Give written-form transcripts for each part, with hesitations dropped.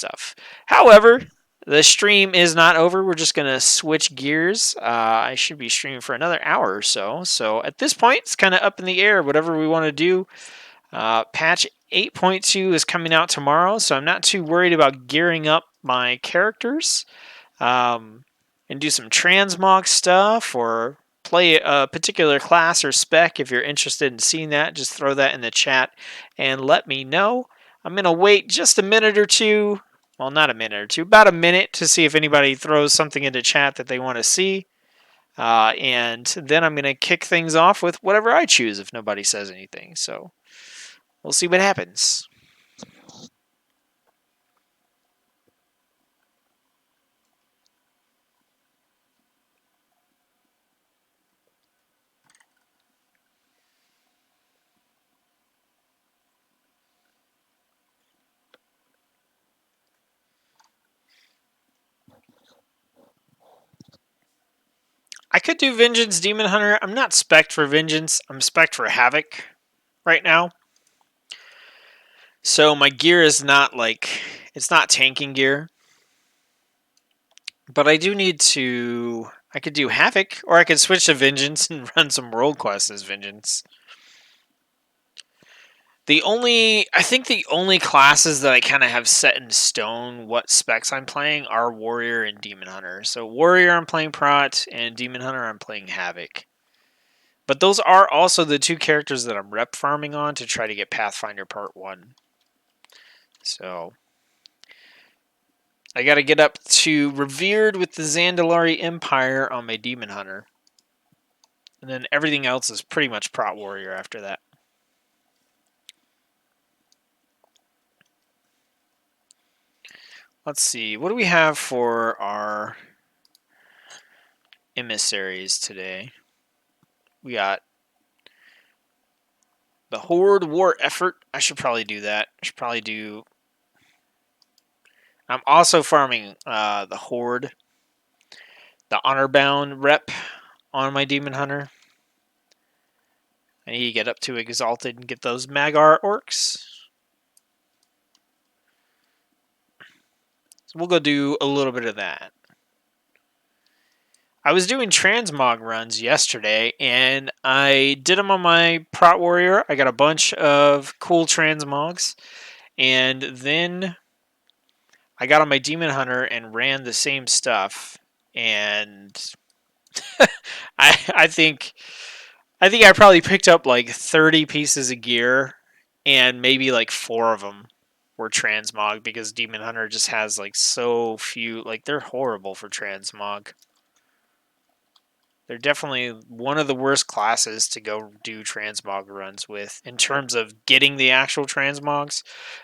stuff. However, the stream is not over. We're just going to switch gears. I should be streaming for another hour or so. So at this point, it's kind of up in the air, whatever we want to do. Patch 8.2 is coming out tomorrow, so I'm not too worried about gearing up my characters and do some transmog stuff or play a particular class or spec. If you're interested in seeing that, just throw that in the chat and let me know. I'm going to wait just a minute or two. Well, not a minute or two, about a minute to see if anybody throws something into chat that they want to see. And then I'm going to kick things off with whatever I choose if nobody says anything. So we'll see what happens. I could do Vengeance Demon Hunter. I'm not spec'd for Vengeance. I'm spec'd for Havoc right now. So my gear is not like, it's not tanking gear. But I do need to, I could do Havoc, or I could switch to Vengeance and run some World Quest as Vengeance. I think the only classes that I kind of have set in stone what specs I'm playing are Warrior and Demon Hunter. So Warrior I'm playing Prot, and Demon Hunter I'm playing Havoc. But those are also the two characters that I'm rep farming on to try to get Pathfinder Part 1. So I got to get up to Revered with the Zandalari Empire on my Demon Hunter. And then everything else is pretty much Prot Warrior after that. Let's see. What do we have for our emissaries today? We got the Horde War Effort. I should probably do that. I should probably do... I'm also farming the Horde. The Honor-Bound rep on my Demon Hunter. I need to get up to Exalted and get those Magar Orcs. So we'll go do a little bit of that. I was doing Transmog runs yesterday, and I did them on my Prot Warrior. I got a bunch of cool Transmogs. And then I got on my Demon Hunter and ran the same stuff. And I think I probably picked up like 30 pieces of gear, and maybe like 4 of them were Transmog because Demon Hunter just has like so few. Like, they're horrible for Transmog. They're definitely one of the worst classes to go do Transmog runs with in terms of getting the actual Transmogs.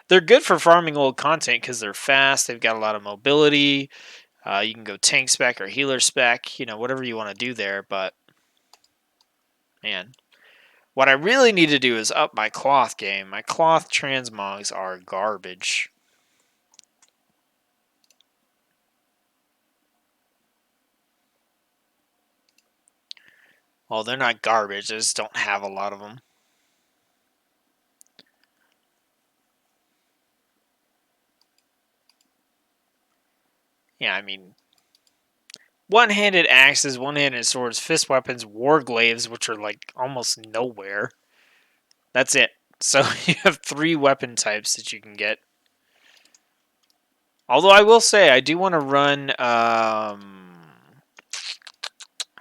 They're good for farming old content because they're fast, they've got a lot of mobility. You can go tank spec or healer spec, whatever you want to do there. But, man, what I really need to do is up my cloth game. My cloth Transmogs are garbage. Well, they're not garbage, I just don't have a lot of them. Yeah, I mean, one-handed axes, one-handed swords, fist weapons, warglaives, which are like almost nowhere. That's it. So you have 3 weapon types that you can get. Although I will say, I do want to run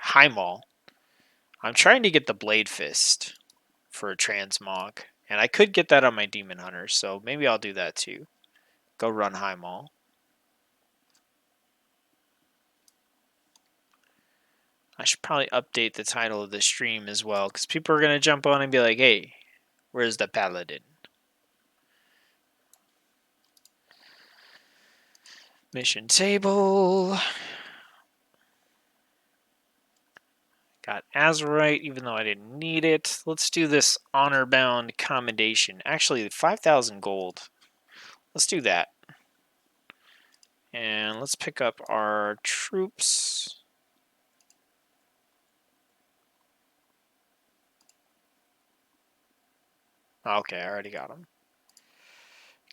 Highmaul. I'm trying to get the Blade Fist for a Transmog. And I could get that on my Demon Hunter, so maybe I'll do that too. Go run Highmaul. I should probably update the title of the stream as well, because people are going to jump on and be like, hey, where's the Paladin? Mission table. Got Azurite, even though I didn't need it. Let's do this honor-bound commendation. Actually, 5,000 gold. Let's do that. And let's pick up our troops. Okay, I already got them.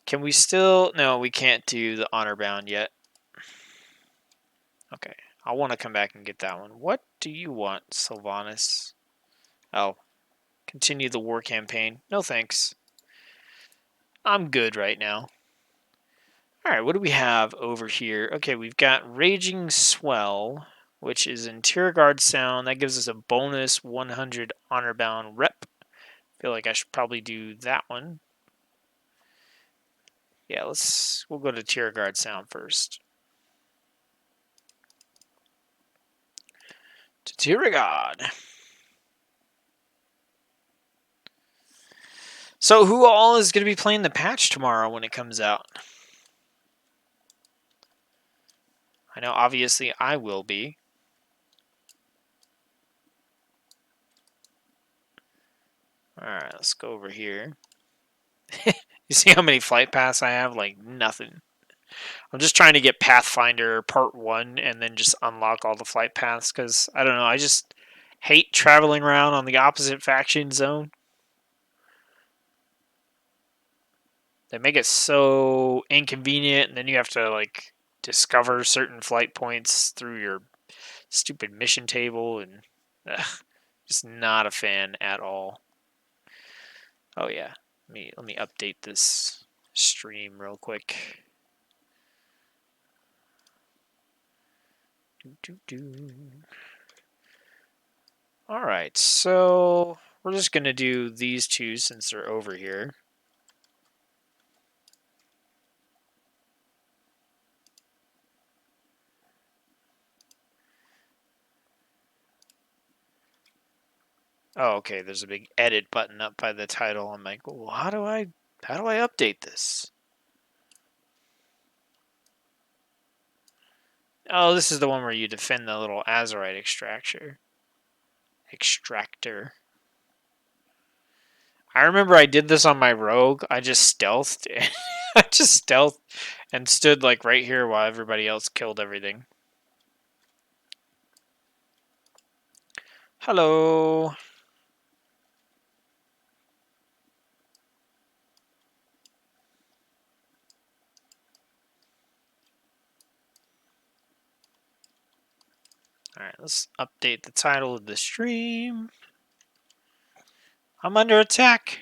Can we still... No, we can't do the honor bound yet. Okay. I want to come back and get that one. What do you want, Sylvanas? Oh. Continue the war campaign. No thanks. I'm good right now. Alright, what do we have over here? Okay, we've got Raging Swell, which is in Tierguard Sound. That gives us a bonus 100 honor bound rep. Feel like I should probably do that one. Yeah, we'll go to Tierguard Sound first. To Tierguard. So who all is going to be playing the patch tomorrow when it comes out? I know obviously I will be. Alright, let's go over here. You see how many flight paths I have? Like nothing. I'm just trying to get Pathfinder Part 1 and then just unlock all the flight paths because, I don't know, I just hate traveling around on the opposite faction zone. They make it so inconvenient, and then you have to, like, discover certain flight points through your stupid mission table, and just not a fan at all. Oh, yeah. Let me update this stream real quick. Alright, so we're just going to do these two since they're over here. Oh, okay, there's a big edit button up by the title. I'm like, well, how do I update this? Oh, this is the one where you defend the little Azerite extractor. I remember I did this on my rogue. I just stealthed. And stood like right here while everybody else killed everything. Hello. Alright, let's update the title of the stream. I'm under attack.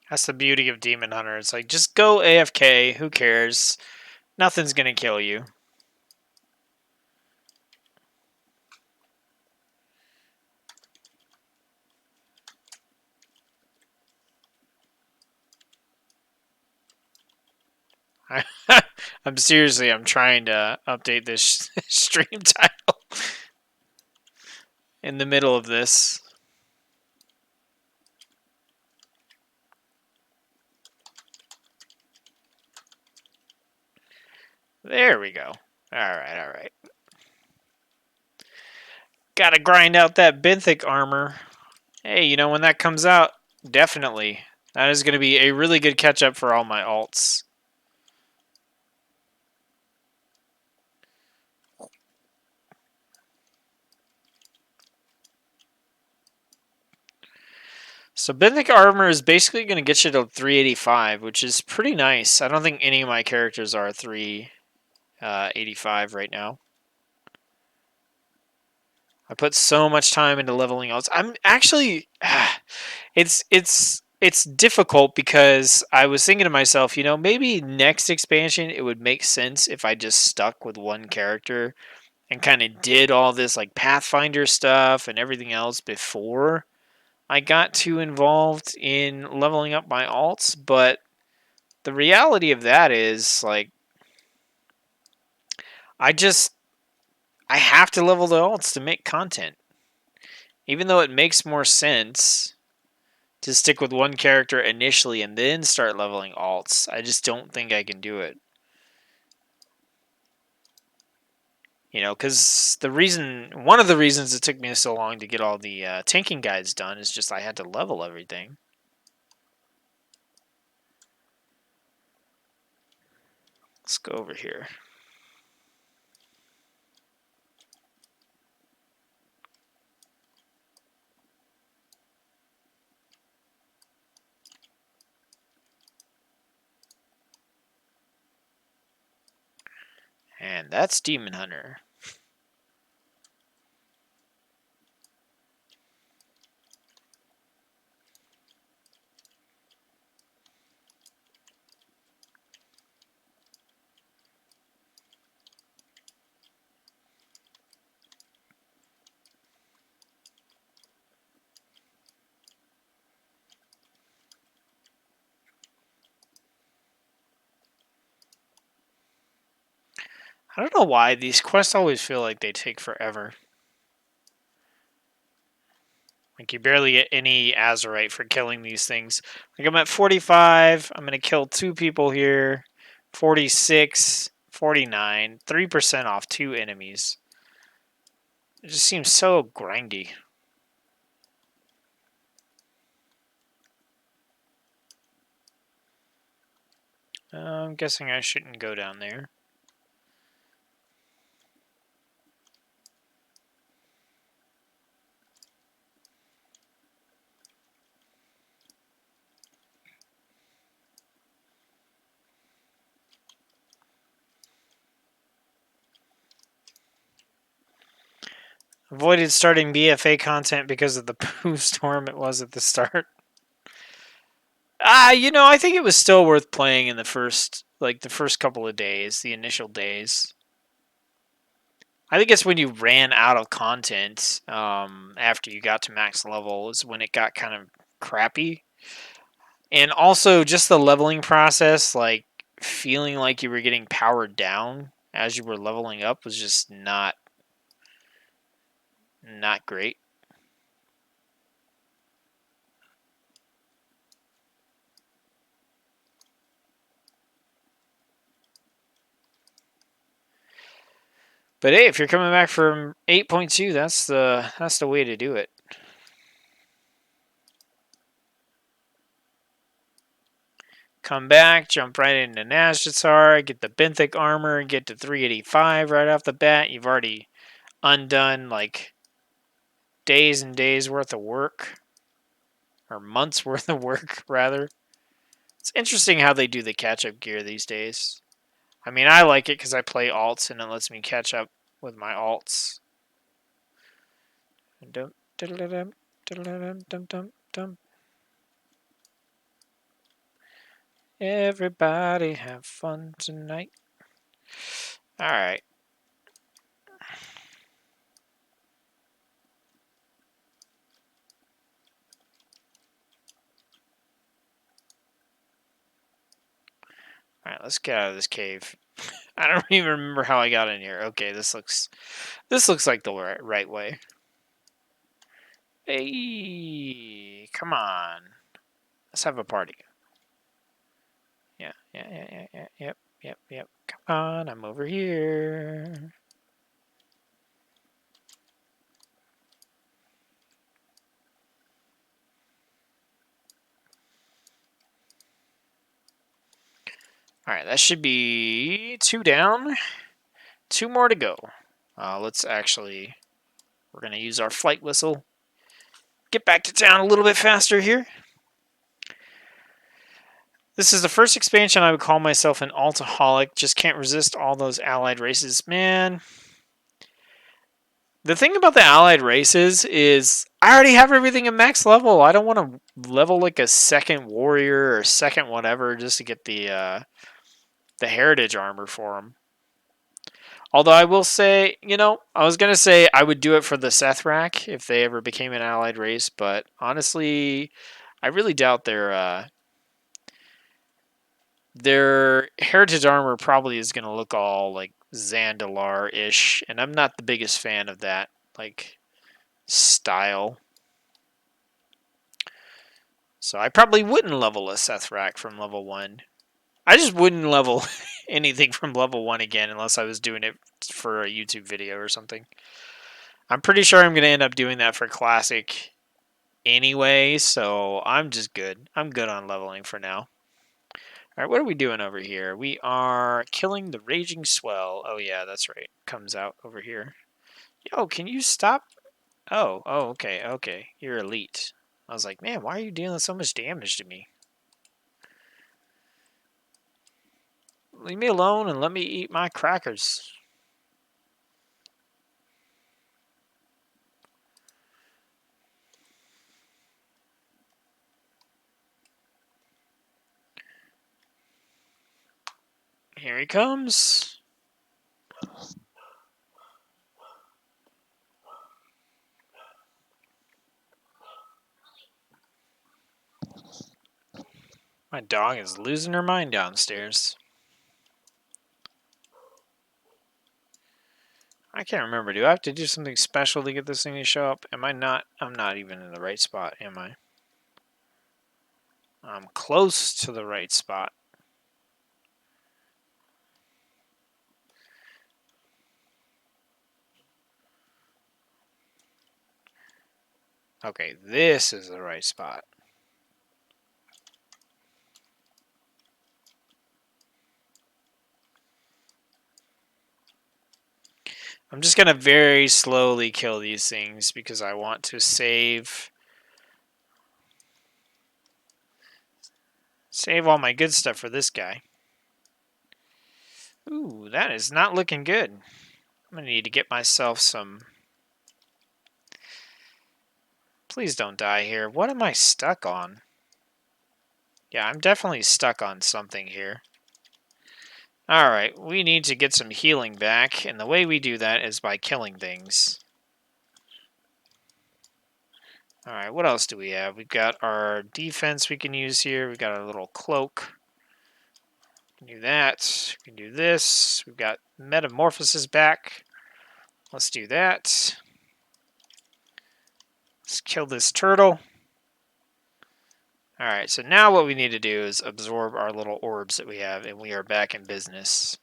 That's the beauty of Demon Hunter. It's like, just go AFK. Who cares? Nothing's gonna kill you. I'm trying to update this stream title in the middle of this. There we go. Alright. Gotta grind out that Benthic armor. Hey, you know, when that comes out, definitely. That is going to be a really good catch-up for all my alts. So Benthic armor is basically going to get you to 385, which is pretty nice. I don't think any of my characters are 385 right now. I put so much time into leveling alts. I'm actually... It's difficult because I was thinking to myself, you know, maybe next expansion it would make sense if I just stuck with one character and kind of did all this like Pathfinder stuff and everything else before I got too involved in leveling up my alts. But the reality of that is, like, I have to level the alts to make content. Even though it makes more sense to stick with one character initially and then start leveling alts, I just don't think I can do it. You know, because one of the reasons it took me so long to get all the tanking guides done is just I had to level everything. Let's go over here. And that's Demon Hunter. I don't know why these quests always feel like they take forever. Like you barely get any Azurite for killing these things. Like I'm at 45. I'm going to kill 2 people here. 46, 49, 3% off 2 enemies. It just seems so grindy. I'm guessing I shouldn't go down there. Avoided starting BFA content because of the poo storm it was at the start. I think it was still worth playing in the first couple of days, the initial days. I think it's when you ran out of content after you got to max level is when it got kind of crappy. And also just the leveling process, like feeling like you were getting powered down as you were leveling up was just not great. But hey, if you're coming back from 8.2, that's the way to do it. Come back, jump right into Nazjatar, get the Benthic armor, get to 385 right off the bat. You've already undone like days and days worth of work, or months worth of work rather. It's interesting how they do the catch-up gear these days. I mean, I like it because I play alts and it lets me catch up with my alts. Everybody have fun tonight. Alright. Alright, let's get out of this cave. I don't even remember how I got in here. Okay, this looks like the right way. Hey, come on. Let's have a party. Yeah. Yep. Come on, I'm over here. Alright, that should be 2 down. 2 more to go. Let's actually... We're going to use our flight whistle. Get back to town a little bit faster here. This is the first expansion I would call myself an altaholic. Just can't resist all those allied races. Man. The thing about the allied races is I already have everything at max level. I don't want to level like a second warrior or second whatever just to get the heritage armor for them. Although I will say, I was going to say I would do it for the Sethrak if they ever became an allied race, but honestly, I really doubt their heritage armor probably is going to look all like Zandalar-ish, and I'm not the biggest fan of that like style. So I probably wouldn't level a Sethrak from level 1. I just wouldn't level anything from level 1 again unless I was doing it for a YouTube video or something. I'm pretty sure I'm going to end up doing that for Classic anyway, so I'm just good. I'm good on leveling for now. Alright, what are we doing over here? We are killing the raging swell. Oh yeah, that's right. Comes out over here. Yo, can you stop? Oh, okay, okay. You're elite. I was like, man, why are you dealing so much damage to me? Leave me alone and let me eat my crackers. Here he comes. My dog is losing her mind downstairs. I can't remember. Do I have to do something special to get this thing to show up? Am I not? I'm not even in the right spot, am I? I'm close to the right spot. Okay, this is the right spot. I'm just going to very slowly kill these things because I want to save all my good stuff for this guy. Ooh, that is not looking good. I'm going to need to get myself some... Please don't die here. What am I stuck on? Yeah, I'm definitely stuck on something here. Alright, we need to get some healing back, and the way we do that is by killing things. Alright, what else do we have? We've got our defense we can use here. We've got our little cloak. We can do that. We can do this. We've got metamorphosis back. Let's do that. Let's kill this turtle. Alright, so now what we need to do is absorb our little orbs that we have, and we are back in business.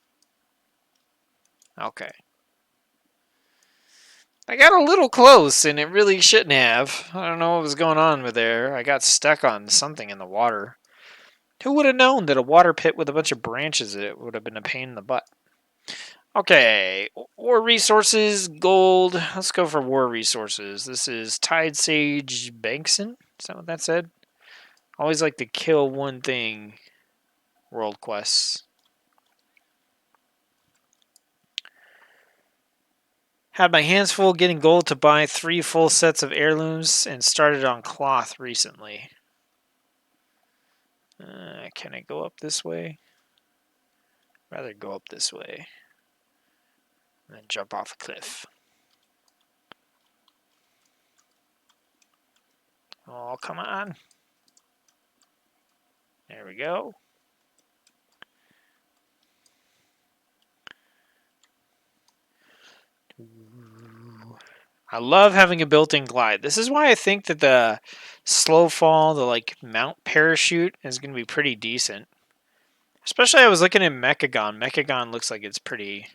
Okay. I got a little close, and it really shouldn't have. I don't know what was going on with there. I got stuck on something in the water. Who would have known that a water pit with a bunch of branches in it would have been a pain in the butt? Okay, war resources, gold. Let's go for war resources. This is Tide Sage Bankson. Is that what that said? Always like to kill one thing. World quests. Had my hands full getting gold to buy 3 full sets of heirlooms and started on cloth recently. Can I go up this way? Rather go up this way. And then jump off a cliff. Oh, come on. There we go. I love having a built-in glide. This is why I think that the slow fall, the like mount parachute is going to be pretty decent. Especially I was looking at Mechagon. Mechagon looks like it's pretty...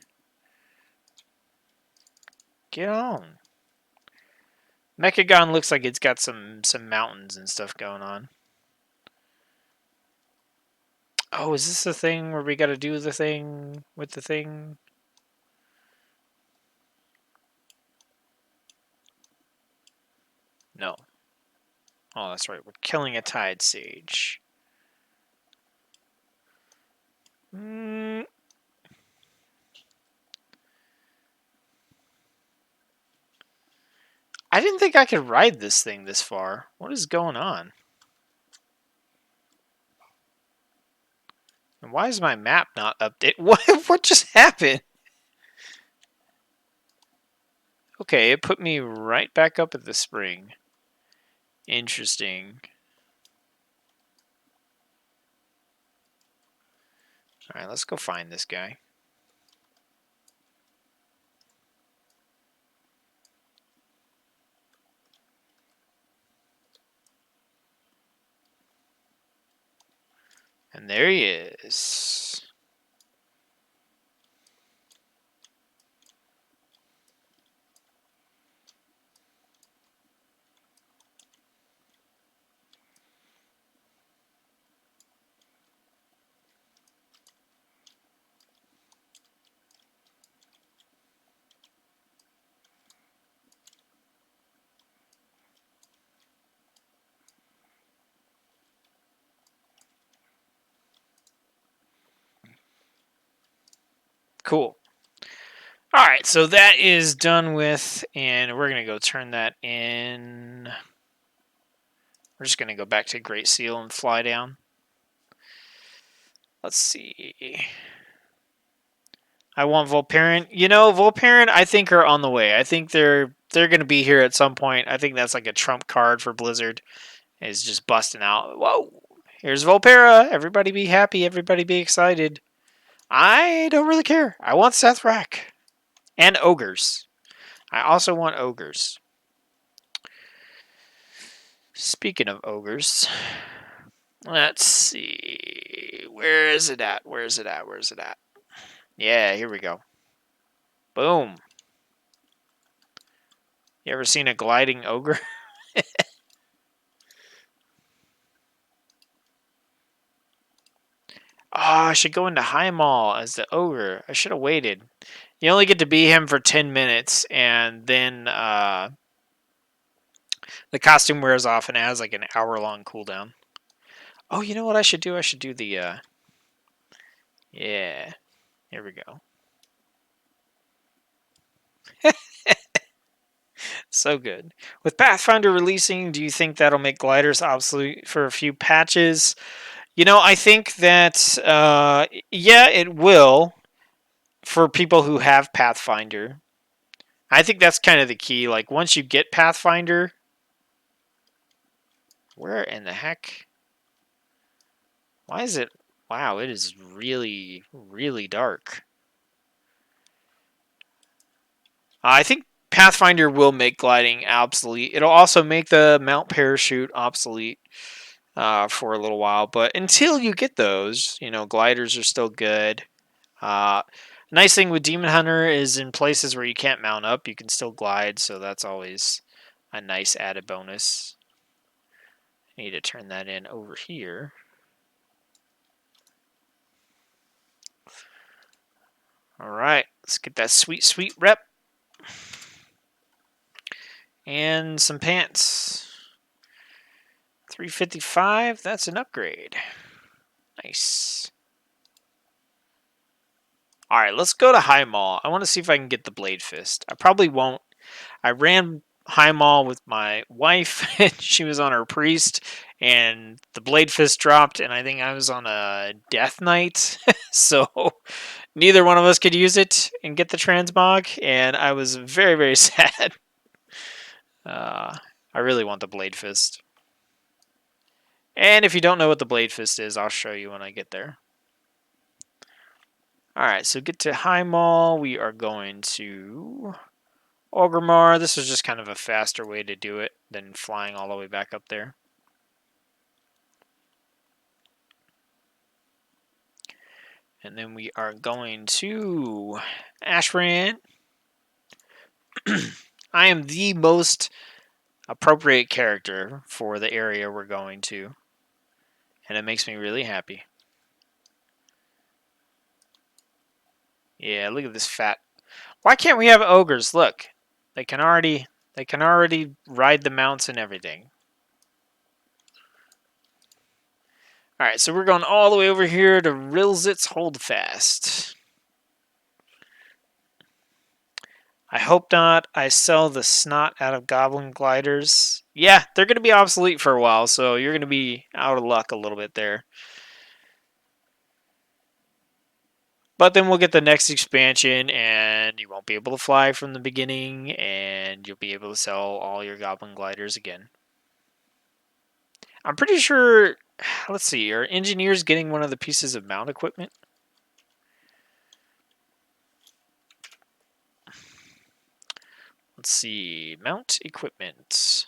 Get on. Mechagon looks like it's got some mountains and stuff going on. Oh, is this the thing where we got to do the thing with the thing? No. Oh, that's right. We're killing a Tide Sage. I didn't think I could ride this thing this far. What is going on? And why is my map not updated? What just happened? Okay, it put me right back up at the spring. Interesting. Alright, let's go find this guy. And there he is. Cool. All right, so that is done with, and we're going to go turn that in. We're just going to go back to Great Seal and fly down. Let's see. I want Volparian. You know, Volparian, I think, are on the way. I think they're going to be here at some point. I think that's like a trump card for Blizzard. Is just busting out. Whoa! Here's Volpera. Everybody be happy. Everybody be excited. I don't really care. I want Sethrak. And Ogres. I also want Ogres. Speaking of Ogres, let's see. Where is it at? Where is it at? Where is it at? Yeah, here we go. Boom. You ever seen a gliding ogre? Oh, I should go into Highmaul as the ogre. I should have waited. You only get to be him for 10 minutes, and then the costume wears off and it has like an hour-long cooldown. Oh, you know what I should do? I should do the... Yeah. Here we go. So good. With Pathfinder releasing, do you think that'll make gliders obsolete for a few patches? You know, I think that, yeah, it will for people who have Pathfinder. I think that's kind of the key. Like, once you get Pathfinder, where in the heck? Why is it? Wow, it is really, really dark. I think Pathfinder will make gliding obsolete. It'll also make the mount parachute obsolete for a little while. But until you get those, you know, gliders are still good. Nice thing with Demon Hunter is in places where you can't mount up, you can still glide. So that's always a nice added bonus. I need to turn that in over here. All right, let's get that sweet, sweet rep. And some pants. 355, that's an upgrade. Nice. All right, let's go to Highmaul. I want to see if I can get the Blade Fist. I probably won't. I ran Highmaul with my wife, and she was on her priest, and the Blade Fist dropped, and I think I was on a Death Knight, so neither one of us could use it and get the Transmog, and I was very, very sad. I really want the Blade Fist. And if you don't know what the Blade Fist is, I'll show you when I get there. Alright, so get to Highmaul. We are going to Orgrimmar. This is just kind of a faster way to do it than flying all the way back up there. And then we are going to Ashran. I am the most appropriate character for the area we're going to. And it makes me really happy. Yeah, look at this fat. Why can't we have ogres? Look, they can already ride the mounts and everything. All right, so we're going all the way over here to Rilzit's Holdfast. I hope not. I sell the snot out of Goblin Gliders. Yeah, they're going to be obsolete for a while, so you're going to be out of luck a little bit there. But then we'll get the next expansion, and you won't be able to fly from the beginning, and you'll be able to sell all your Goblin Gliders again. I'm pretty sure... Let's see, are engineers getting one of the pieces of mount equipment? Let's see, mount equipment.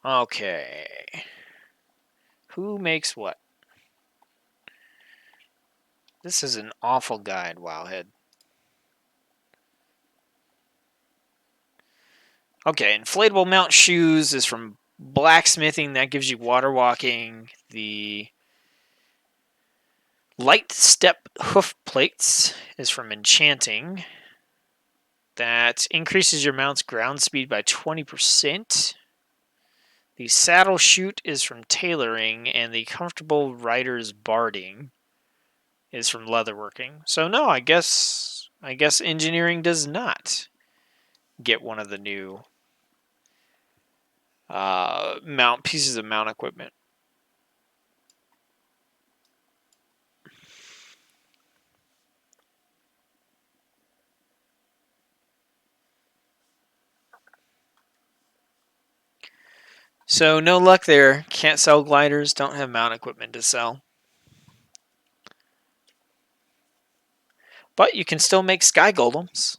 Okay. Who makes what? This is an awful guide, Wowhead. Okay, inflatable mount shoes is from blacksmithing. That gives you water walking. The light step hoof plates is from enchanting. That increases your mount's ground speed by 20%. The saddle chute is from tailoring, and the comfortable rider's barding is from leatherworking. So no, I guess engineering does not get one of the new mount pieces of mount equipment. So no luck there. Can't sell gliders. Don't have mount equipment to sell. But you can still make sky golems.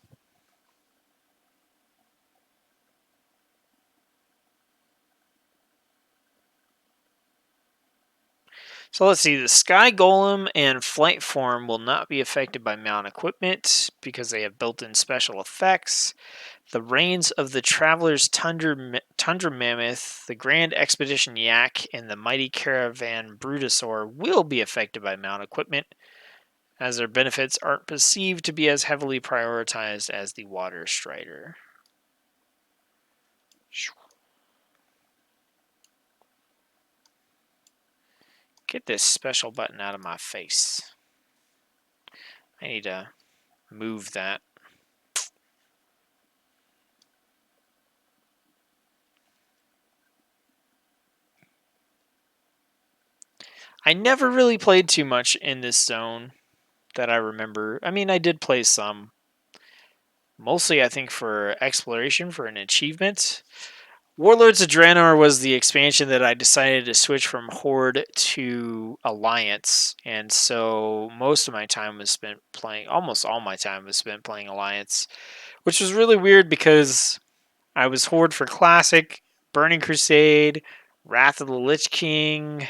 So let's see, the Sky Golem and Flight Form will not be affected by mount equipment because they have built-in special effects. The Reigns of the Traveler's Tundra Mammoth, the Grand Expedition Yak, and the Mighty Caravan Brutosaur will be affected by mount equipment, as their benefits aren't perceived to be as heavily prioritized as the Water Strider. Get this special button out of my face. I need to move that. I never really played too much in this zone that I remember. I mean, I did play some. Mostly, I think, for exploration, for an achievement. Warlords of Draenor was the expansion that I decided to switch from Horde to Alliance. And so most of my time was spent playing, almost all my time was spent playing Alliance. Which was really weird because I was Horde for Classic, Burning Crusade, Wrath of the Lich King.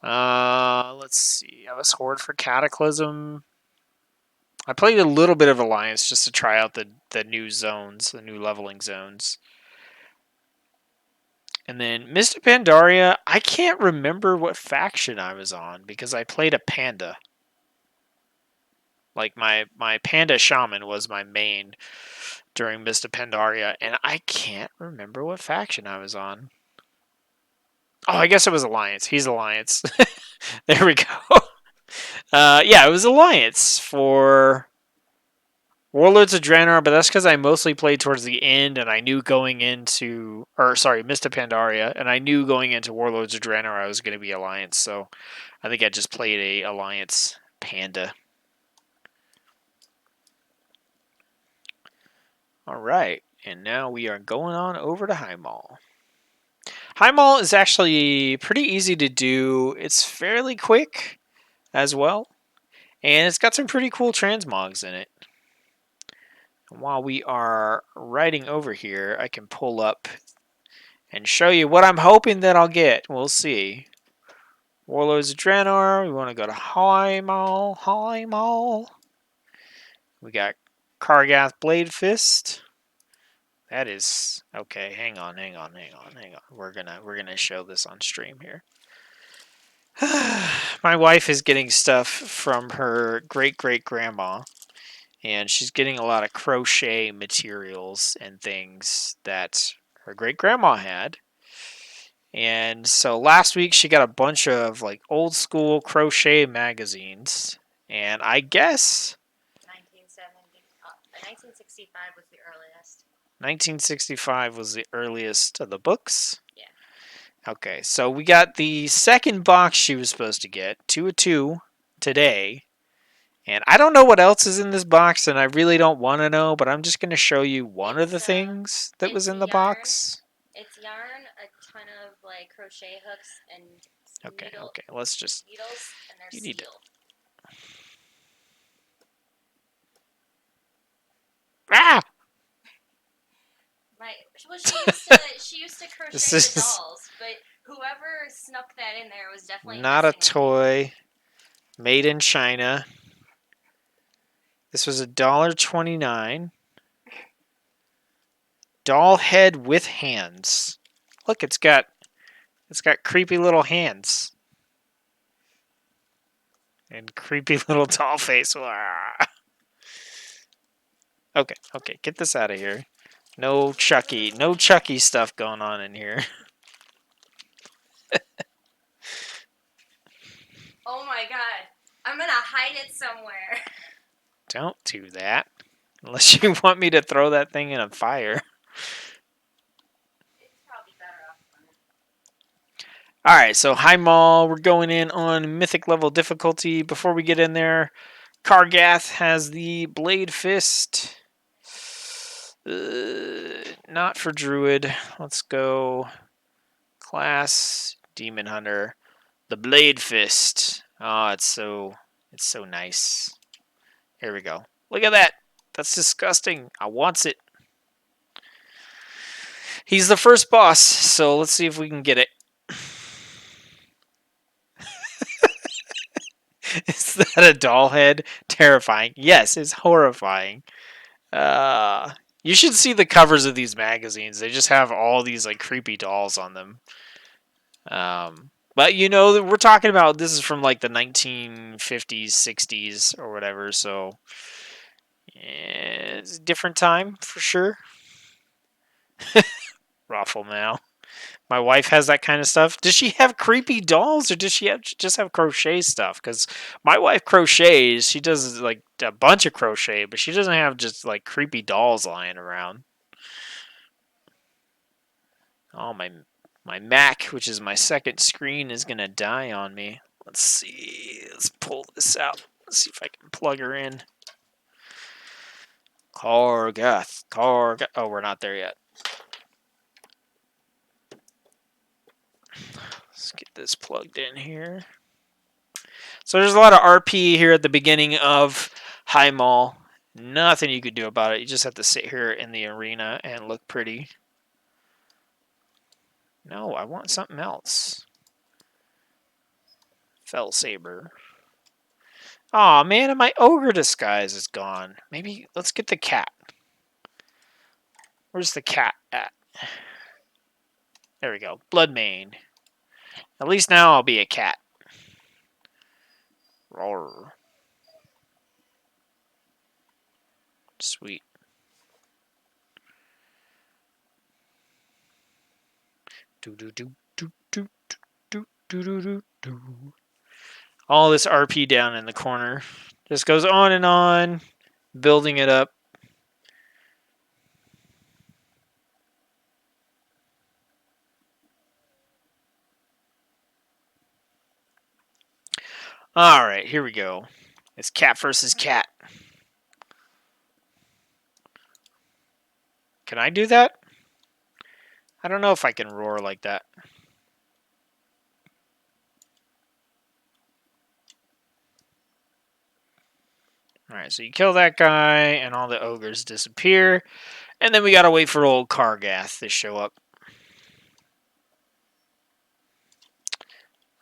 Let's see. I was Horde for Cataclysm. I played a little bit of Alliance just to try out the new zones, the new leveling zones. And then Mr. Pandaria, I can't remember what faction I was on because I played a panda. Like my panda shaman was my main during Mr. Pandaria, and I can't remember what faction I was on. Oh, I guess it was Alliance. He's Alliance. There we go. Yeah, it was Alliance for Warlords of Draenor, but that's because I mostly played towards the end, and I knew going into, Mr. Pandaria, and I knew going into Warlords of Draenor I was going to be Alliance, so I think I just played a Alliance Panda. Alright, and now we are going on over to Highmaul. Highmaul is actually pretty easy to do. It's fairly quick as well, and it's got some pretty cool transmogs in it. And while we are riding over here, I can pull up and show you what I'm hoping that I'll get. We'll see. Warlords of Draenor. We want to go to Highmaul. Highmaul. We got Kargath Blade Fist. That is okay. Hang on. We're gonna show this on stream here. My wife is getting stuff from her great grandma, and she's getting a lot of crochet materials and things that her great grandma had. And so last week she got a bunch of like old school crochet magazines, and I guess 1965 was the earliest. 1965 was the earliest of the books. Yeah. Okay, so we got the second box she was supposed to get, 2 of 2 today. And I don't know what else is in this box, and I really don't want to know, but I'm just going to show you one of the things that was in the box. It's yarn, a ton of like crochet hooks and Okay, let's just needles, and there's steel. Ah! She used to crochet the dolls, but whoever snuck that in there was definitely not a toy. Made in China. This was $1.29. Doll head with hands. Look, it's got creepy little hands. And creepy little doll face. Okay, get this out of here. No Chucky. No Chucky stuff going on in here. Oh my god. I'm gonna hide it somewhere. Don't do that. Unless you want me to throw that thing in a fire. It's probably better off on it. Alright, so Highmaul, we're going in on mythic level difficulty. Before we get in there, Kargath has the Blade Fist. Not for Druid. Let's go class Demon Hunter. The Blade Fist. Oh, it's so nice. Here we go. Look at that. That's disgusting. I wants it. He's the first boss, so let's see if we can get it. Is that a doll head? Terrifying. Yes, it's horrifying. You should see the covers of these magazines. They just have all these like creepy dolls on them. But you know, we're talking about this is from like the 1950s, 60s, or whatever. So yeah, it's a different time for sure. Raffle now. My wife has that kind of stuff. Does she have creepy dolls, or does she just have crochet stuff? Because my wife crochets. She does like a bunch of crochet, but she doesn't have just like creepy dolls lying around. Oh my Mac, which is my second screen, is gonna die on me. Let's see. Let's pull this out. Let's see if I can plug her in. Kargath. Oh, we're not there yet. Let's get this plugged in here. So there's a lot of RP here at the beginning of Highmaul. Nothing you could do about it. You just have to sit here in the arena and look pretty. No, I want something else. Fell Saber. Aw, man, and my ogre disguise is gone. Maybe let's get the cat. Where's the cat at? There we go. Bloodmane. At least now I'll be a cat. Roar. Sweet. Do do do do do do do do do do. All this RP down in the corner. Just goes on and on, building it up. Alright, here we go. It's cat versus cat. Can I do that? I don't know if I can roar like that. Alright, so you kill that guy, and all the ogres disappear. And then we gotta wait for old Kargath to show up.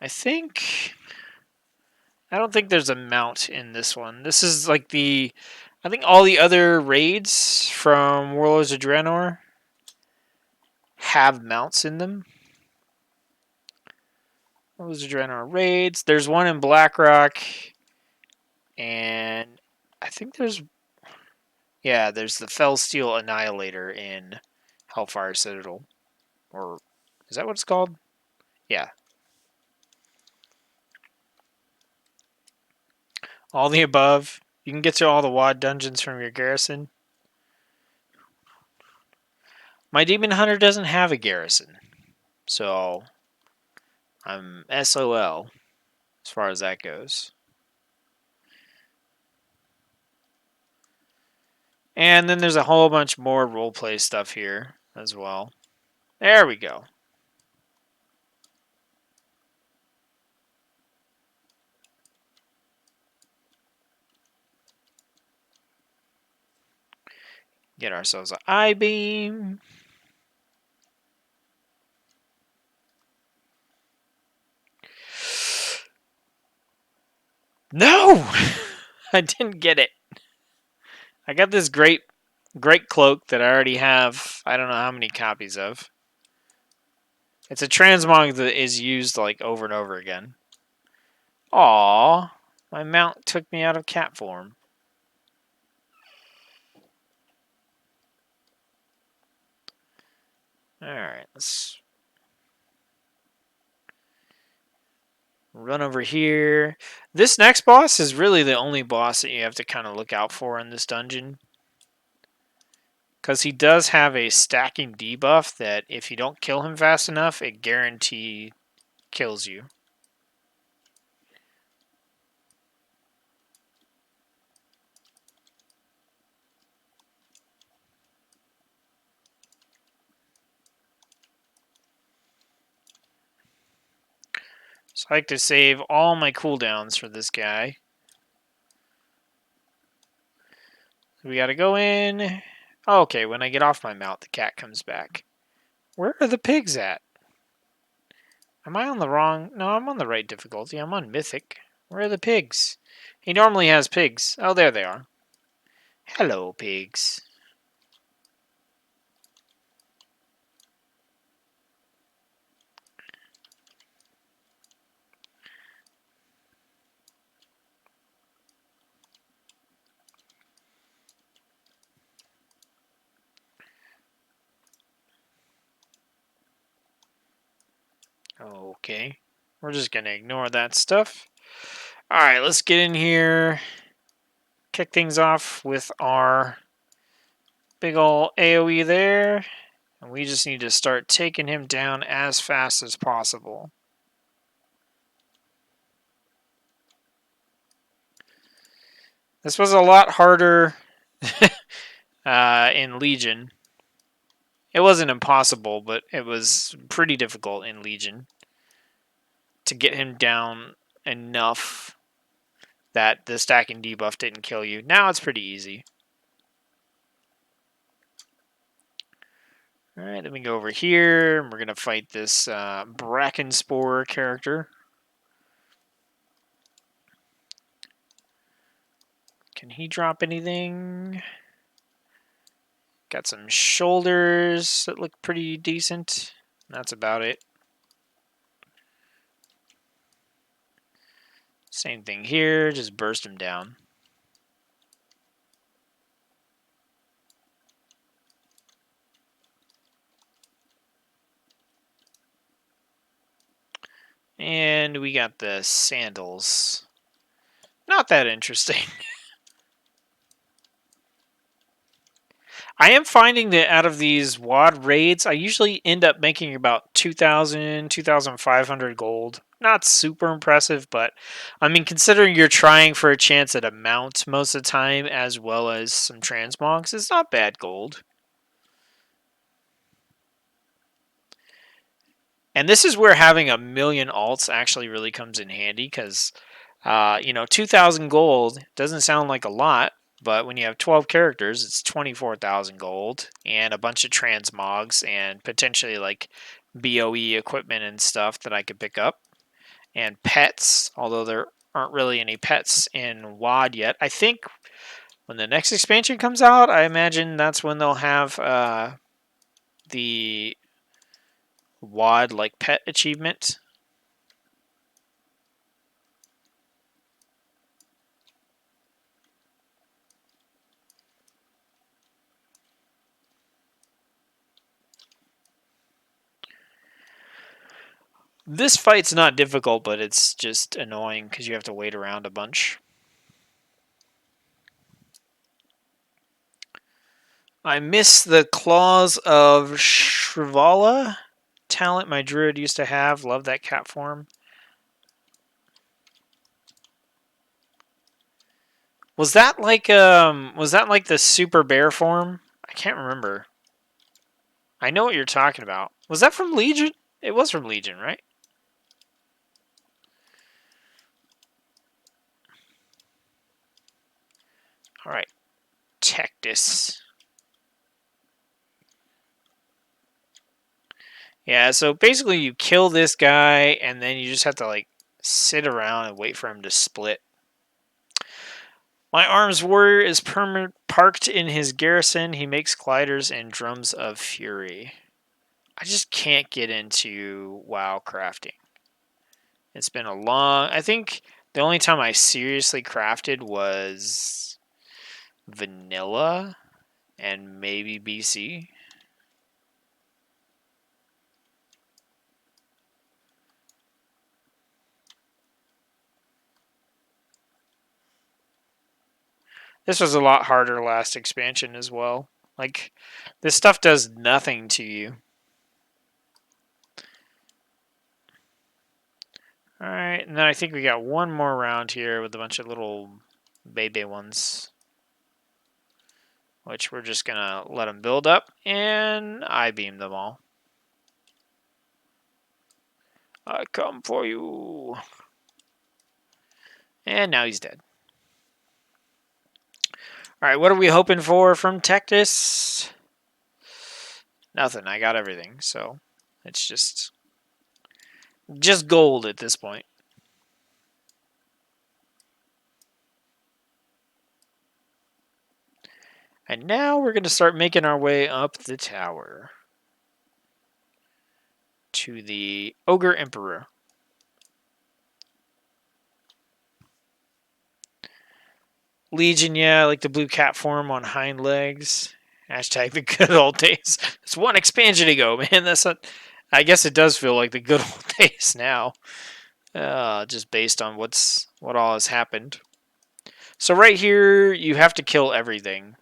I don't think there's a mount in this one. This is like I think all the other raids from Warlords of Draenor have mounts in them. Warlords of Draenor raids. There's one in Blackrock, and I think there's the Fellsteel Annihilator in Hellfire Citadel, or is that what it's called? Yeah. All the above. You can get to all the WoD dungeons from your garrison. My Demon Hunter doesn't have a garrison, so I'm SOL as far as that goes. And then there's a whole bunch more roleplay stuff here as well. There we go. Get ourselves an I-beam. No! I didn't get it. I got this great cloak that I already have. I don't know how many copies of. It's a transmog that is used like over and over again. Aww. My mount took me out of cat form. Alright, let's run over here. This next boss is really the only boss that you have to kind of look out for in this dungeon. Because he does have a stacking debuff that if you don't kill him fast enough, it guarantee kills you. So I like to save all my cooldowns for this guy. We gotta go in. Oh, okay, when I get off my mount, the cat comes back. Where are the pigs at? Am I on the wrong? No, I'm on the right difficulty. I'm on Mythic. Where are the pigs? He normally has pigs. Oh, there they are. Hello, pigs. Okay. We're just going to ignore that stuff. Alright, let's get in here. Kick things off with our big ol' AoE there. And we just need to start taking him down as fast as possible. This was a lot harder in Legion. It wasn't impossible, but it was pretty difficult in Legion to get him down enough that the stacking debuff didn't kill you. Now it's pretty easy. Alright, then we go over here, and we're going to fight this Bracken Spore character. Can he drop anything? Got some shoulders that look pretty decent. That's about it. Same thing here, just burst him down. And we got the sandals. Not that interesting. I am finding that out of these WOD raids, I usually end up making about 2,000, 2,500 gold. Not super impressive, but I mean, considering you're trying for a chance at a mount most of the time, as well as some transmogs, it's not bad gold. And this is where having a million alts actually really comes in handy, because, 2,000 gold doesn't sound like a lot, but when you have 12 characters, it's 24,000 gold and a bunch of transmogs and potentially like BOE equipment and stuff that I could pick up. And pets, although there aren't really any pets in WOD yet. I think when the next expansion comes out, I imagine that's when they'll have the WOD like pet achievement. This fight's not difficult, but it's just annoying because you have to wait around a bunch. I miss the Claws of Shrivala talent my druid used to have. Love that cat form. Was that like the super bear form? I can't remember. I know what you're talking about. Was that from Legion? It was from Legion, right? Alright. Tectus. Yeah, so basically you kill this guy and then you just have to like sit around and wait for him to split. My arms warrior is parked in his garrison. He makes gliders and drums of fury. I just can't get into WoW crafting. It's been a long... I think the only time I seriously crafted was vanilla and maybe BC. This was a lot harder last expansion as well. Like, this stuff does nothing to you. Alright, and then I think we got one more round here with a bunch of little baby ones. Which we're just gonna let them build up, and I beam them all. I come for you. And now he's dead. Alright, what are we hoping for from Tectus? Nothing, I got everything, so it's just gold at this point. And now we're going to start making our way up the tower to the Ogre Emperor. Legion, yeah, like the blue cat form on hind legs. Hashtag the good old days. It's one expansion ago, man. That's not. I guess it does feel like the good old days now, just based on what all has happened. So right here, you have to kill everything,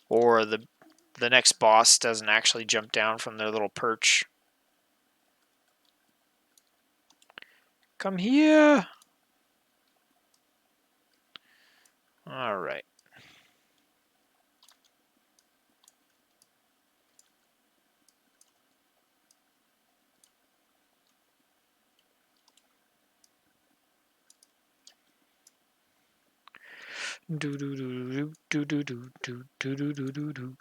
or the next boss doesn't actually jump down from their little perch. Come here. All right. Do do do do do do do do do do do do.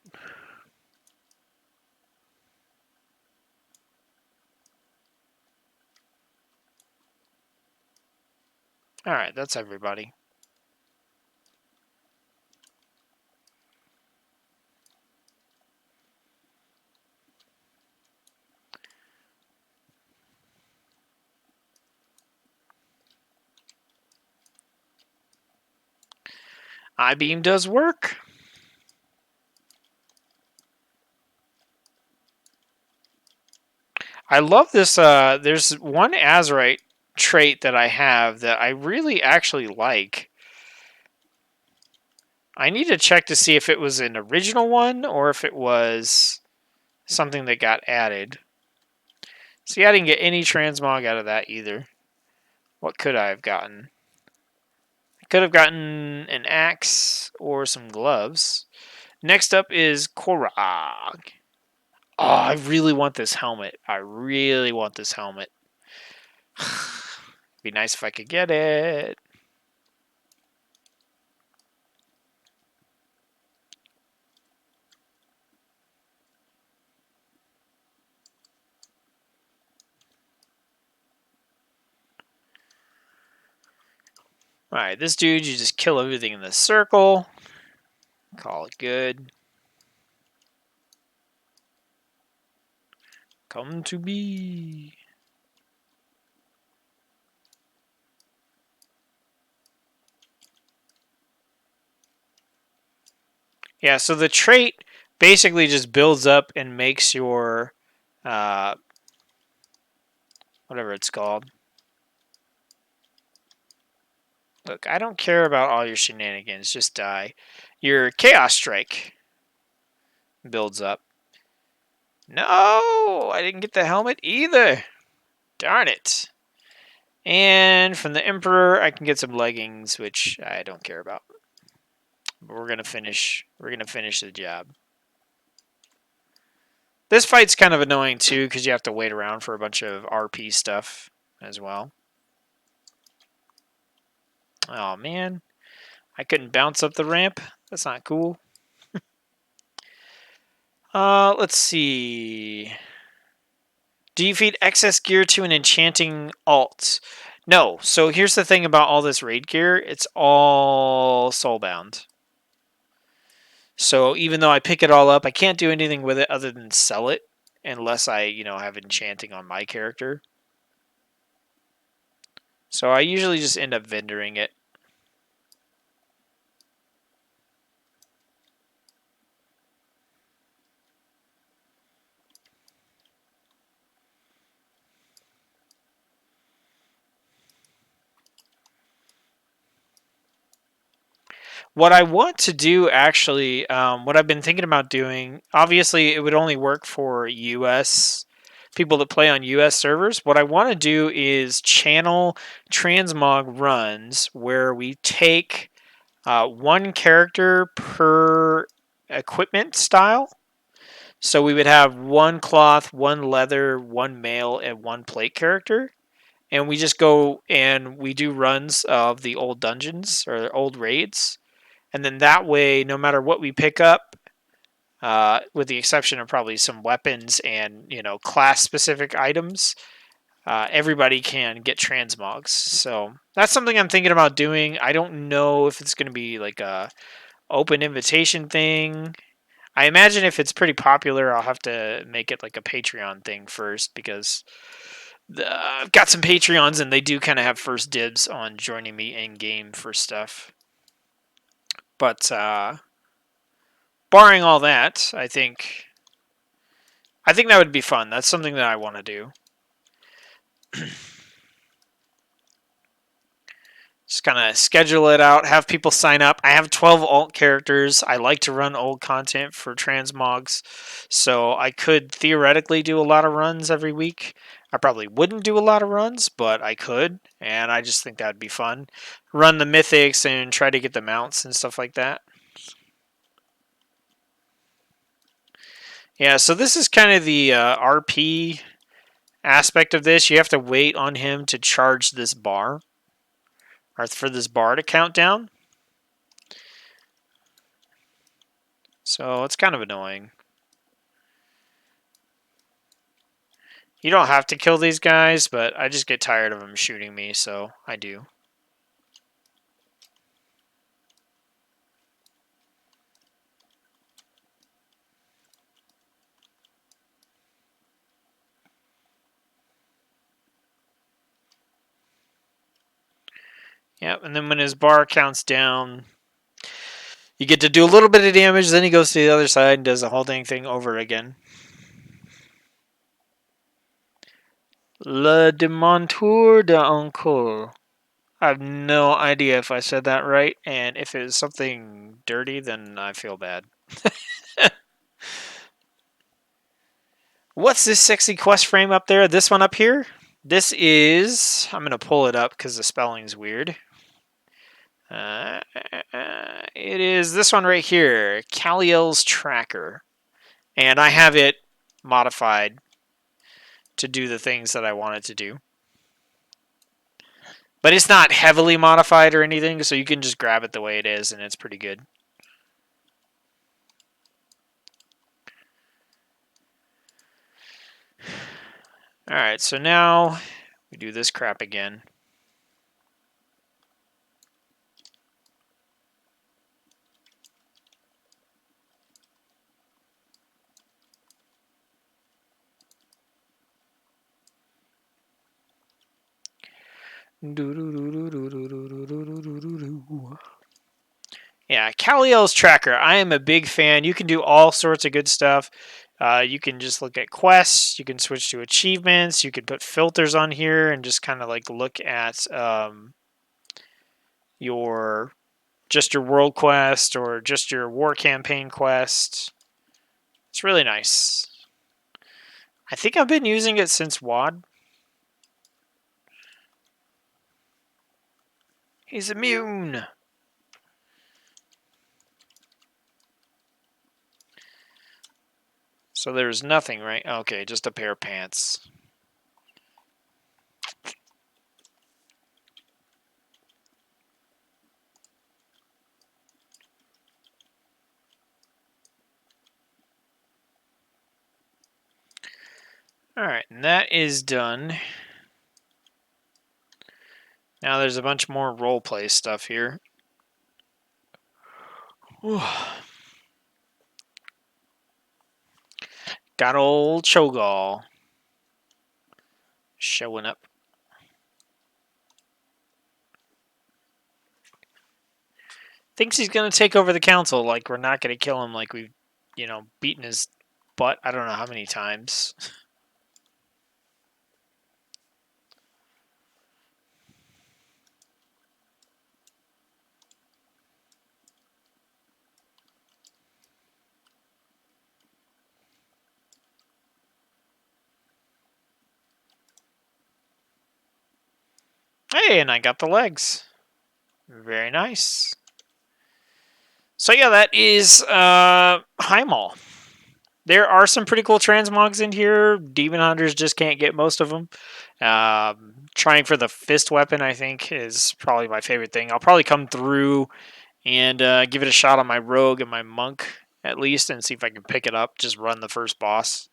All right, that's everybody. I-beam does work. I love this. There's one Azerite trait that I have that I really actually like. I need to check to see if it was an original one or if it was something that got added. See, I didn't get any transmog out of that either. What could I have gotten? I could have gotten an axe or some gloves. Next up is Korag. Oh, I really want this helmet. I really want this helmet. Be nice if I could get it. Alright, this dude, you just kill everything in the circle. Call it good. Come to me. Yeah, so the trait basically just builds up and makes your whatever it's called. Look, I don't care about all your shenanigans. Just die. Your Chaos Strike builds up. No, I didn't get the helmet either. Darn it. And from the Emperor, I can get some leggings, which I don't care about. But we're gonna finish. We're gonna finish the job. This fight's kind of annoying too because you have to wait around for a bunch of RP stuff as well. Oh man, I couldn't bounce up the ramp. That's not cool. Let's see. Do you feed excess gear to an enchanting alt? No. So here's the thing about all this raid gear. It's all soulbound. So even though I pick it all up, I can't do anything with it other than sell it unless I, have enchanting on my character. So I usually just end up vendoring it. What I want to do, actually, what I've been thinking about doing, obviously, it would only work for US people that play on US servers. What I want to do is channel transmog runs where we take one character per equipment style. So we would have one cloth, one leather, one mail, and one plate character. And we just go and we do runs of the old dungeons or old raids. And then that way, no matter what we pick up, with the exception of probably some weapons and class specific items, everybody can get transmogs. So that's something I'm thinking about doing. I don't know if it's going to be like a open invitation thing. I imagine if it's pretty popular, I'll have to make it like a Patreon thing first because I've got some Patreons and they do kind of have first dibs on joining me in game for stuff. But barring all that, I think that would be fun. That's something that I want to do. Just kind of schedule it out, have people sign up. I have 12 alt characters. I like to run old content for transmogs, so I could theoretically do a lot of runs every week. I probably wouldn't do a lot of runs, but I could, and I just think that'd be fun. Run the mythics and try to get the mounts and stuff like that. Yeah, so this is kind of the RP aspect of this. You have to wait on him to charge this bar, or for this bar to count down. So it's kind of annoying. You don't have to kill these guys, but I just get tired of them shooting me, so I do. Yep, and then when his bar counts down, you get to do a little bit of damage, then he goes to the other side and does the whole dang thing over again. Le Demontour d'Encore. I have no idea if I said that right, and if it's something dirty, then I feel bad. What's this sexy quest frame up there? This one up here? This is... I'm going to pull it up because the spelling's weird. It is this one right here, Kaliel's Tracker. And I have it modified to do the things that I want it to do. But it's not heavily modified or anything, so you can just grab it the way it is, and it's pretty good. Alright, so now we do this crap again. Yeah, Kaliel's Tracker. I am a big fan. You can do all sorts of good stuff. You can just look at quests. You can switch to achievements. You can put filters on here and just kind of like look at your just your world quest or just your war campaign quest. It's really nice. I think I've been using it since WoD. He's immune. So there's nothing, right? Okay, just a pair of pants. Alright, and that is done. Now there's a bunch more roleplay stuff here. Got old Cho'Gall showing up. Thinks he's going to take over the council, like we're not going to kill him like we've, beaten his butt I don't know how many times. Hey, and I got the legs. Very nice. So yeah, that is Highmaul. There are some pretty cool transmogs in here. Demon Hunters just can't get most of them. Trying for the fist weapon, I think, is probably my favorite thing. I'll probably come through and give it a shot on my rogue and my monk at least, and see if I can pick it up. Just run the first boss.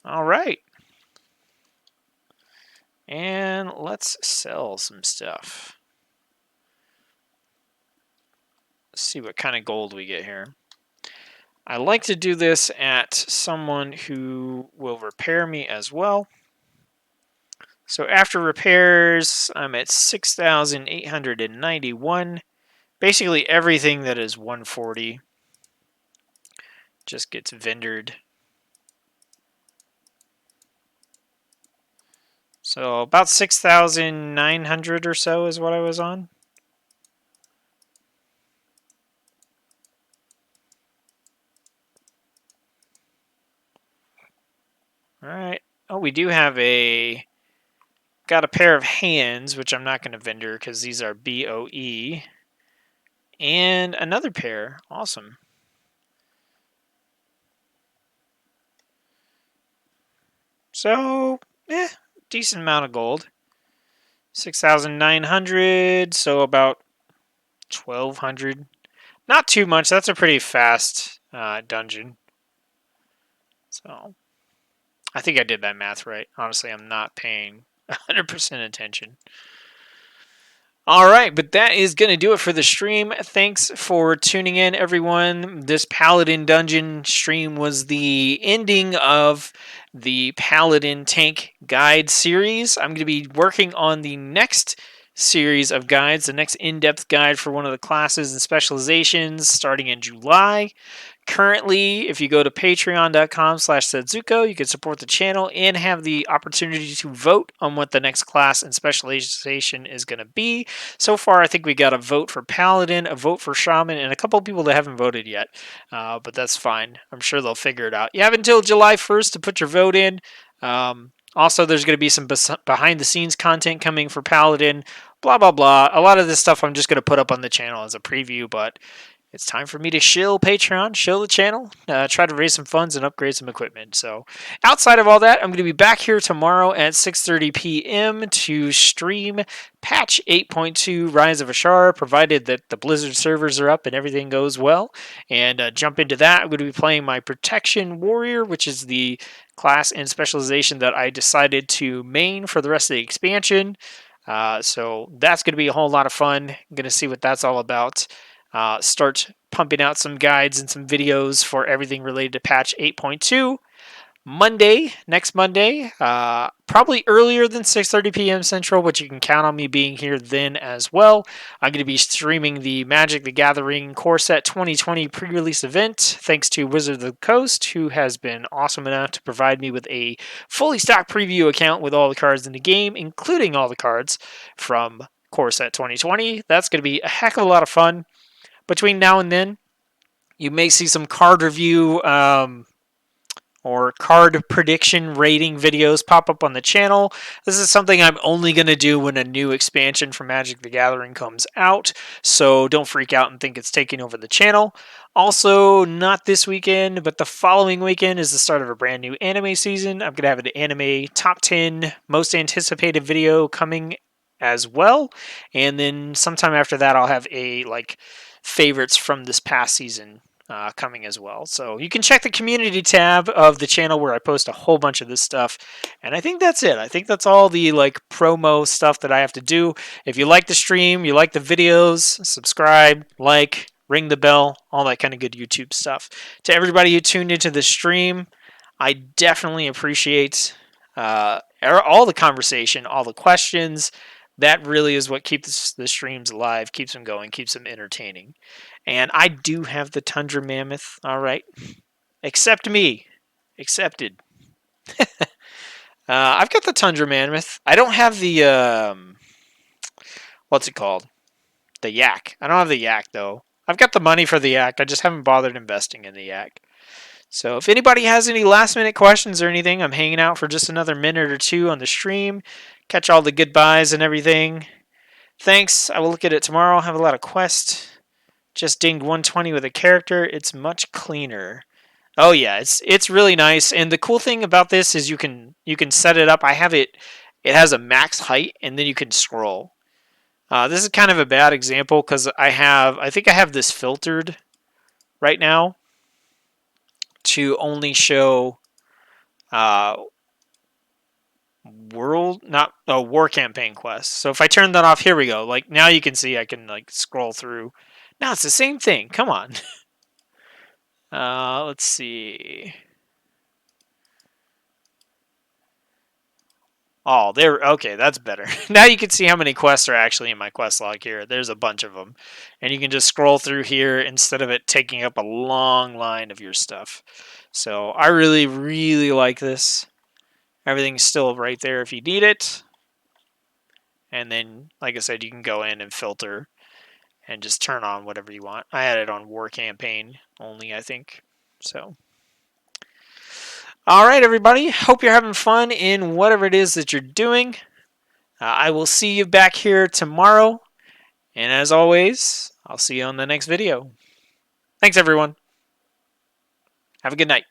All right. And let's sell some stuff. Let's see what kind of gold we get here. I like to do this at someone who will repair me as well. So after repairs, I'm at 6,891. Basically everything that is 140 just gets vendored. So about 6,900 or so is what I was on. All right. Oh, we do have got a pair of hands, which I'm not going to vendor because these are BOE. And another pair. Awesome. So, decent amount of gold. 6,900, so about 1,200. Not too much. That's a pretty fast dungeon. So, I think I did that math right. Honestly, I'm not paying 100% attention. All right, but that is going to do it for the stream. Thanks for tuning in, everyone. This Paladin Dungeon stream was the ending of the Paladin Tank Guide series. I'm going to be working on the next series of guides, the next in-depth guide for one of the classes and specializations starting in July. Currently, if you go to patreon.com/Setsuko, you can support the channel and have the opportunity to vote on what the next class and specialization is going to be. So far, I think we got a vote for Paladin, a vote for Shaman, and a couple of people that haven't voted yet. But that's fine. I'm sure they'll figure it out. You have until July 1st to put your vote in. Also, there's going to be some behind-the-scenes content coming for Paladin. Blah, blah, blah. A lot of this stuff I'm just going to put up on the channel as a preview, but it's time for me to shill Patreon, shill the channel, try to raise some funds and upgrade some equipment. So outside of all that, I'm going to be back here tomorrow at 6:30 p.m. to stream patch 8.2 Rise of Ashara, provided that the Blizzard servers are up and everything goes well. And jump into that. I'm going to be playing my Protection Warrior, which is the class and specialization that I decided to main for the rest of the expansion. So that's going to be a whole lot of fun. I'm going to see what that's all about. Start pumping out some guides and some videos for everything related to patch 8.2. Next Monday, probably earlier than 6:30 p.m. Central, but you can count on me being here then as well. I'm going to be streaming the Magic the Gathering Core Set 2020 pre-release event, thanks to Wizard of the Coast, who has been awesome enough to provide me with a fully stocked preview account with all the cards in the game, including all the cards from Core Set 2020. That's going to be a heck of a lot of fun. Between now and then, you may see some card review or card prediction rating videos pop up on the channel. This is something I'm only going to do when a new expansion for Magic the Gathering comes out, so don't freak out and think it's taking over the channel. Also, not this weekend, but the following weekend is the start of a brand new anime season. I'm going to have an anime top 10 most anticipated video coming as well, and then sometime after that I'll have a favorites from this past season coming as well. So you can check the community tab of the channel where I post a whole bunch of this stuff. And I think that's it. I think that's all the promo stuff that I have to do. If you like the stream, you like the videos, subscribe, ring the bell, all that kind of good YouTube stuff. To everybody who tuned into the stream, I definitely appreciate all the conversation, all the questions. That really is what keeps the streams alive, keeps them going, keeps them entertaining. And I do have the Tundra Mammoth. All right. Accept me. Accepted. I've got the Tundra Mammoth. I don't have the, what's it called? The Yak. I don't have the Yak, though. I've got the money for the Yak. I just haven't bothered investing in the Yak. So if anybody has any last minute questions or anything, I'm hanging out for just another minute or two on the stream. Catch all the goodbyes and everything. Thanks. I will look at it tomorrow. Have a lot of quests. Just dinged 120 with a character. It's much cleaner. Oh yeah, it's really nice. And the cool thing about this is you can set it up. I have it. It has a max height, and then you can scroll. This is kind of a bad example because I think I have this filtered right now to only show uh, world, not war campaign quests. So if I turn that off, here we go. Like now you can see I can like scroll through. Now it's the same thing. Come on. Let's see. Oh, there. Okay, that's better. Now you can see how many quests are actually in my quest log here. There's a bunch of them, and you can just scroll through here instead of it taking up a long line of your stuff. So I really, really like this. Everything's still right there if you need it, and then, like I said, you can go in and filter and just turn on whatever you want. I had it on war campaign only, I think. So. All right, everybody. Hope you're having fun in whatever it is that you're doing. I will see you back here tomorrow. And as always, I'll see you on the next video. Thanks, everyone. Have a good night.